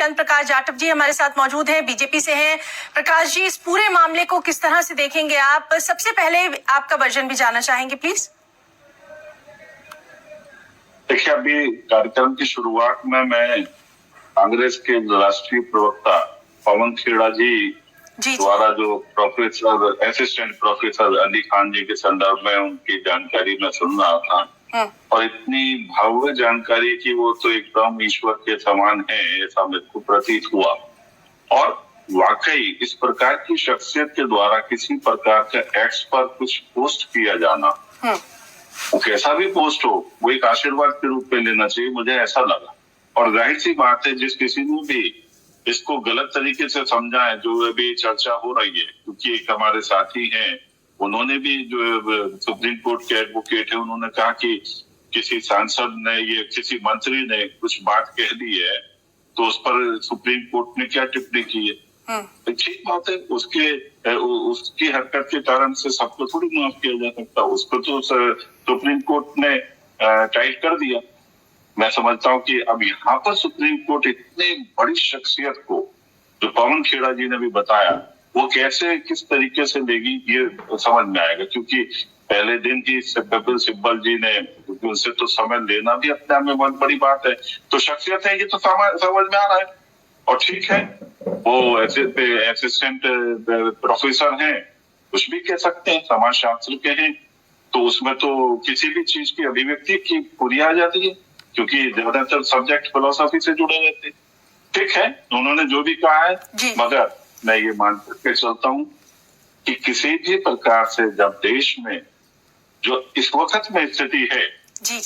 चंद्र प्रकाश जाटव जी हमारे साथ मौजूद हैं, बीजेपी से हैं। प्रकाश जी, इस पूरे मामले को किस तरह से देखेंगे आप? सबसे पहले आपका वर्जन भी जानना चाहेंगे प्लीज। देखिए, अभी कार्यक्रम की शुरुआत में मैं कांग्रेस के राष्ट्रीय प्रवक्ता पवन खेड़ा जी द्वारा जो असिस्टेंट प्रोफेसर अली खान जी के संदर्भ में उनकी जानकारी में सुन रहा था और इतनी भव्य जानकारी की वो तो एकदम ईश्वर के समान है, ऐसा मेरे को प्रतीत हुआ। और वाकई इस प्रकार की शख्सियत के द्वारा किसी प्रकार का एक्स पर कुछ पोस्ट किया जाना, वो कैसा भी पोस्ट हो, वो एक आशीर्वाद के रूप में लेना चाहिए, मुझे ऐसा लगा। और जाहिर सी बात है, जिस किसी ने भी इसको गलत तरीके से समझा है, जो अभी चर्चा हो रही है, क्योंकि एक हमारे साथी हैं, उन्होंने भी जो सुप्रीम कोर्ट के एडवोकेट है, उन्होंने कहा कि किसी सांसद ने, ये किसी मंत्री ने कुछ बात कह दी है तो उस पर सुप्रीम कोर्ट ने क्या टिप्पणी की है। ठीक बात है, उसकी हरकत के कारण से सबको थोड़ी माफ किया जा सकता, उसको तो सुप्रीम कोर्ट ने टाइट कर दिया। मैं समझता हूँ कि अब यहाँ पर सुप्रीम कोर्ट इतनी बड़ी शख्सियत को, जो पवन खेड़ा जी ने भी बताया, वो कैसे किस तरीके से लेगी ये समझ में आएगा। क्योंकि पहले दिन ही कपिल सिब्बल जी ने, उनसे तो समय लेना भी अपने आप में बहुत बड़ी बात है, तो शख्सियत है, ये तो समझ में आ रहा है। और ठीक है, वो असिस्टेंट प्रोफेसर हैं, कुछ भी कह सकते हैं, समाज शास्त्र के हैं, तो उसमें तो किसी भी चीज की अभिव्यक्ति की पूरी आ जाती है, क्योंकि ज्यादातर सब्जेक्ट फिलोसफी से जुड़े रहते हैं। ठीक है, उन्होंने जो भी कहा है, मगर मैं ये मान करके चलता हूँ कि किसी भी प्रकार से जब देश में जो इस वक्त में स्थिति है,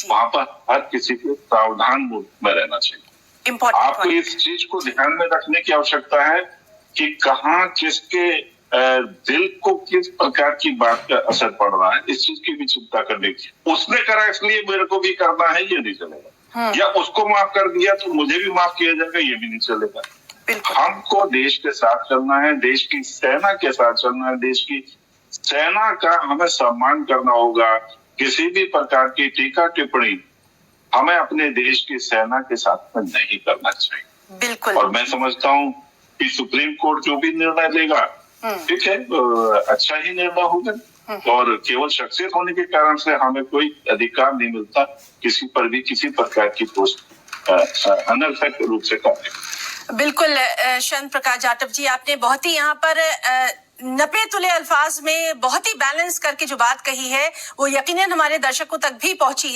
वहां पर हर किसी को सावधान में रहना चाहिए। आपको इस चीज को ध्यान में रखने की आवश्यकता है कि कहाँ किसके दिल को किस प्रकार की बात का असर पड़ रहा है, इस चीज की भी चिंता करने की। उसने करा इसलिए मेरे को भी करना है, ये नहीं चलेगा। या उसको माफ कर दिया तो मुझे भी माफ किया जाएगा, ये भी नहीं चलेगा। हमको देश के साथ चलना है, देश की सेना के साथ चलना है, देश की सेना का हमें सम्मान करना होगा। किसी भी प्रकार की टीका टिप्पणी हमें अपने देश की सेना के साथ में नहीं करना चाहिए। बिल्कुल। और मैं समझता हूँ कि सुप्रीम कोर्ट जो भी निर्णय लेगा, ठीक है, अच्छा ही निर्णय होगा। और केवल शख्सियत होने के कारण से हमें कोई अधिकार नहीं मिलता किसी पर भी किसी प्रकार की पोस्ट अनर्थक रूप से करने। बिल्कुल चंद्र प्रकाश जाटव जी, आपने बहुत ही यहाँ पर नपे तुले अल्फाज में बहुत ही बैलेंस करके जो बात कही है, वो यकीनन हमारे दर्शकों तक भी पहुंची है।